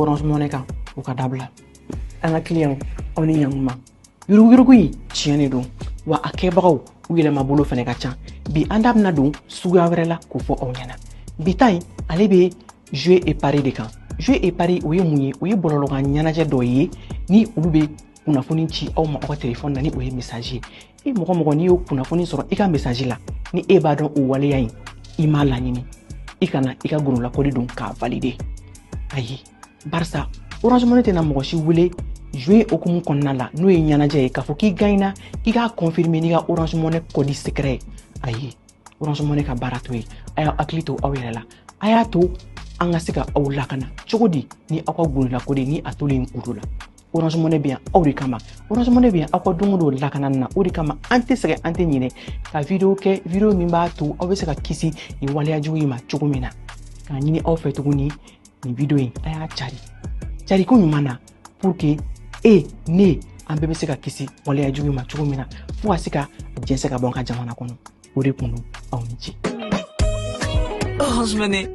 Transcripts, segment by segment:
Orange Money kan u ka dabila an ka client aw ni ɲanguma yurugu yi tiɲɛ don wa a kɛbagaw u yɛlɛma bolo fɛnɛ ka ca bi an da bɛna don suguya wɛrɛ la k'o fɔ aw ɲɛna bi ta in ale bɛ jouer et pari de kan jouer et pari o ye mun ye o ye bɔlɔlɔkan ɲɛnajɛ dɔ ye ni olu bɛ kunnafoni ci aw ma aw ka téléphone na ni o ye message ye e mɔgɔ n'i y'o kunnafoni sɔrɔ i ka message la ni e b'a dɔn o waleya in i m'a laɲini i kana i ka gorolakɔli don k'a valider ayi barisa Orange Money tɛna mɔgɔ si wele jouer okumu kɔnɔna la n'o ye ɲɛnajɛ ye k'a fɔ k'i gagnera i k'a confirmer n'i ka Orange Money code secret ayi Orange Money ka baara to ye a y'a hakili to aw yɛrɛ la a y'a to an ka se ka aw lakana cogo di ni aw ka gorolakɔli ni a tolen kuru la Orange Money bɛ yan aw de kama Orange Money bɛ yan aw ka don o don lakanani na o de kama an tɛ sɛgɛn an tɛ ɲinɛ ka video kɛ video min b'a to aw bɛ se ka kisi nin waleyajugu in ma cogo min na k'a ɲini aw fɛ tuguni nin video in a y'a cari ko ɲuman na pour que ne an bɛɛ bɛ se ka kisi waleyajugu in ma cogo min na fo ka se ka jɛnsɛ ka bɔ an ka jamana kɔnɔ o de kun don aw ni ce. Orange Money.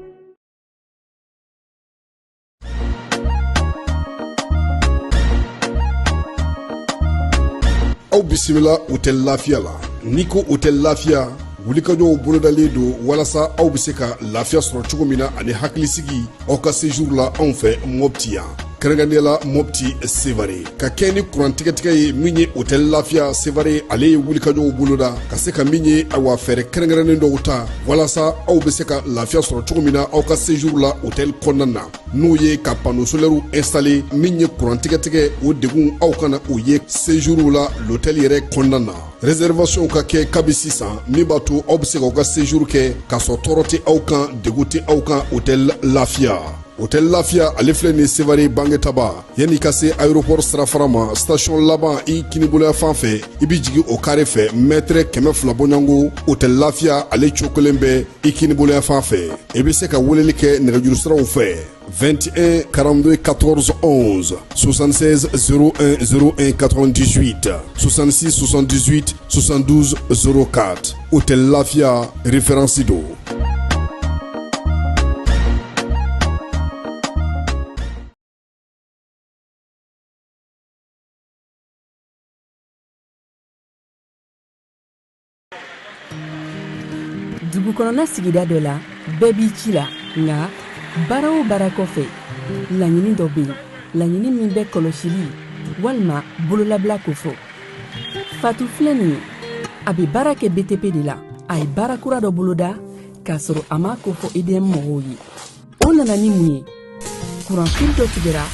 Aw bisimila hôtel Lafiya la ni ko hôtel Lafiya wulikajɔw bolodalen don walasa aw bɛ se ka lafiya sɔrɔ cogo min na ani hakilisigi aw ka séjour la anw fɛ Mopti yan kɛrɛnkɛrɛnnenya la Mopti Sevare ka kɛ ni kurantigɛtigɛ ye min ye hôtel Lafiya Sevare ale ye wulikajɔw boloda ka se ka min ye awa fɛɛrɛ kɛrɛnkɛrɛnnen dɔw ta walasa aw bɛ se ka lafiya sɔrɔ cogo min na aw ka séjour la hôtel kɔnɔna na n'o ye ka panneau solaire installer min ye kurantigɛtigɛ o degun aw kana o ye séjour la l'hôtel yɛrɛ kɔnɔna na réservation ka kɛ kabi sisan min b'a to aw bɛ se k'aw ka séjour kɛ k'a sɔrɔ tɔɔrɔ tɛ aw kan degun tɛ aw kan hôtel Lafiya. Hôtel Lafiya ale filɛ nin Sevare Bangetaba yanni ka se aéroport sirafara ma station laban i kiniboloya fan fɛ i bi jigin o carré fɛ mètre 200 bɔɲango Hôtel Lafiya ale cokolen bɛ i kiniboloya fan fɛ i bɛ se ka weleli kɛ nɛgɛjuru siraw fɛ 21 42 14 11 76 01 01 98 66 78 72 04 Hôtel Lafiya référence do. Dugu kɔnɔna sigida dɔ la bɛɛ b'i ci la nka baara o baara kɔfɛ laɲini dɔ bɛ yen laɲini min bɛ kɔlɔsili walima bololabila ko fɔ Fatu filɛ nin ye a bɛ baara kɛ BTP de la a ye baara kura dɔ boloda k'a sɔrɔ a m'a ko fɔ EDM mɔgɔw ye o nana ni mun ye kuran fili dɔ tigɛra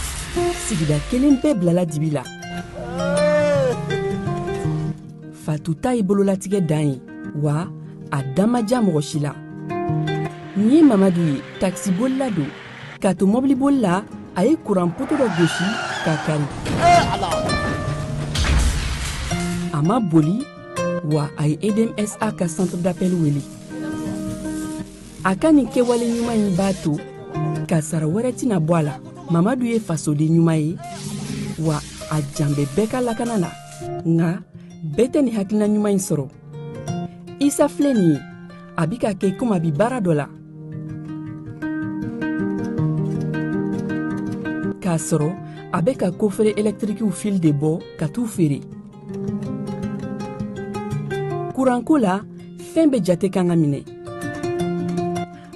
sigida kelen bɛɛ bilala dibi la Fatu ta ye bololatigɛ dan ye wa a damaja mɔgɔ si la nin ye Mamadu ye taxibolila don k'a to mɔbilibolila a ye kuran poto dɔ gosi k'a kari a ma boli wa a ye EDMSA ka centre d'appel wele a ka nin kɛwale ɲuman in b'a to ka sara wɛrɛ tɛna bɔ a la Mamadu ye fasoden ɲuman ye wa a jan bɛ bɛɛ ka lakana la nka bɛɛ tɛ nin hakilina ɲuman in sɔrɔ Isa filɛ nin ye a bi ka kɛ komi a bi baara dɔ la k'a sɔrɔ a bɛ ka kofere électrique fil de bɔ ka t'u feere kuranko la fɛn bɛ jate kan ka minɛ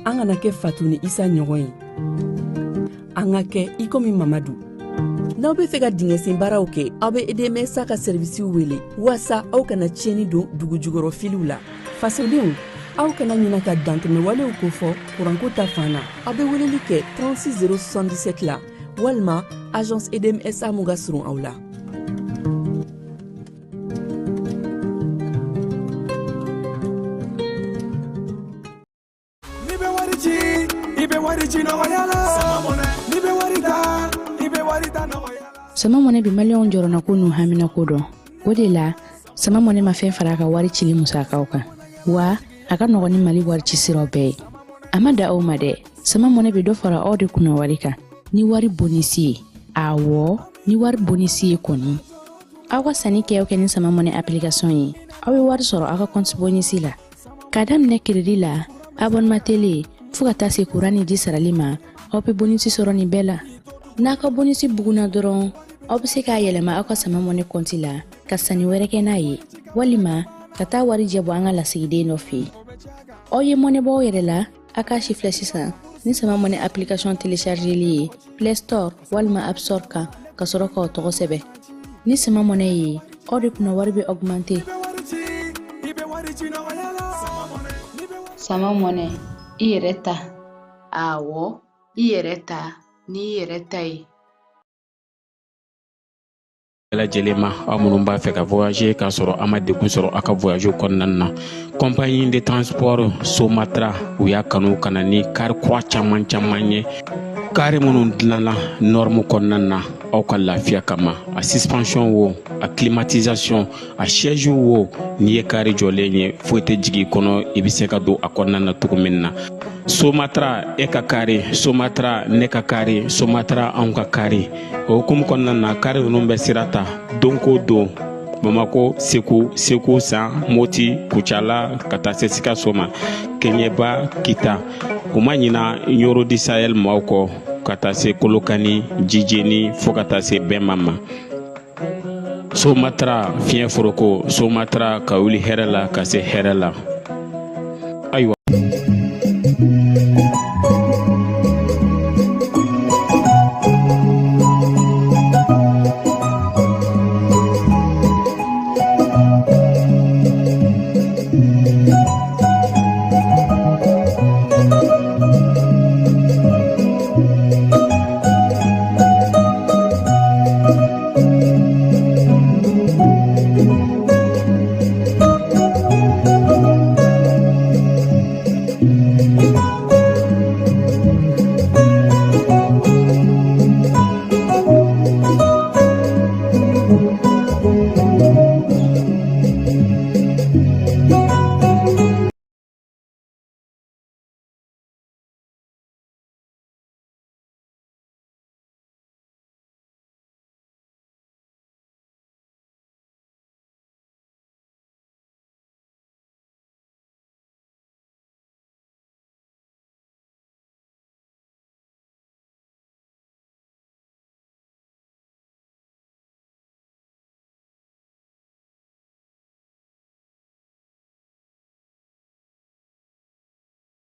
an kana kɛ Fatu ni Isa ɲɔgɔn ye an ka kɛ i komi Mamadu n'aw bɛ fɛ ka dingɛsen baaraw kɛ aw bɛ EDMSA ka servisiw wele walasa aw kana tiɲɛni don dugu jukɔrɔ filiw la fasodenw aw kana ɲina ka dantɛmɛ walew ko fɔ kuranko ta fan na aw bɛ weleli kɛ 36 077 la walima agence EDMSA mun ka surun aw la Sama Money bi maliyɔn jɔrɔna ko n'u hamina ko dɔn o de la Sama Money ma fɛn fara a ka wari cili musakaw kan wa a ka nɔgɔn ni Mali wari ci siraw bɛɛ ye a ma da aw ma dɛ Sama Money bi dɔ fara aw de kunna wari kan ni wari bonisi ye awɔ ni wari bonisi ye kɔni aw ka sanni kɛ ni Sama Money application ye aw ye wari sɔrɔ aw ka compte bonisi la ka daminɛ crédit la abonnement télé fo ka taa se courant ni ji sarali ma aw bɛ bonisi sɔrɔ nin bɛɛ la n'a ka bonisi buguna dɔrɔn aw be se k'a yɛlɛma aw ka sama mɔne kɔnti la ka sanni wɛrɛ kɛ n'a ye walima ka taa wari jɛbɔ an ka lasigiden dɔ fɛ aw ye mɔnɛbɔw yɛrɛ la a k'a si filɛ sisan ni sama mɔne application téléchargeli ye Play Store walima App Store kan ka sɔrɔ k'aw tɔgɔ sɛbɛ ni sama mɔne ye aw de kunna wari be augmenter sama mɔne i yɛrɛ ta awɔ i yɛrɛ ta ni i yɛrɛ ta ye lajɛlen ma aw minnu b'a fɛ ka voyager k'a sɔrɔ a ma degun sɔrɔ a ka voyage kɔnɔna na compagnie de transport Somatra u y'a kanu kana ni kari kura caman ye kari minnu dilanna norme kɔnɔna na aw ka lafiya kama a suspension wo a climatisation a siège wo n'i ye kari jɔlen ye foyi tɛ jigin kɔnɔ i bɛ se ka don a kɔnɔna na cogo min na Somatra e ka kari Somatra ne ka kari Somatra anw ka kari o hukumu kɔnɔna na kari ninnu bɛ sira ta don ko don Bamako Segu San Moti Kucala ka taa se Sikaso ma Keɲeba Kita o ma ɲina Yoro di Sahel maaw kɔ ka taa se Kolokani Jijeni fo ka taa se Bɛnma ma Somatra fiɲɛ foroko Somatra ka wuli hɛrɛ la ka se hɛrɛ la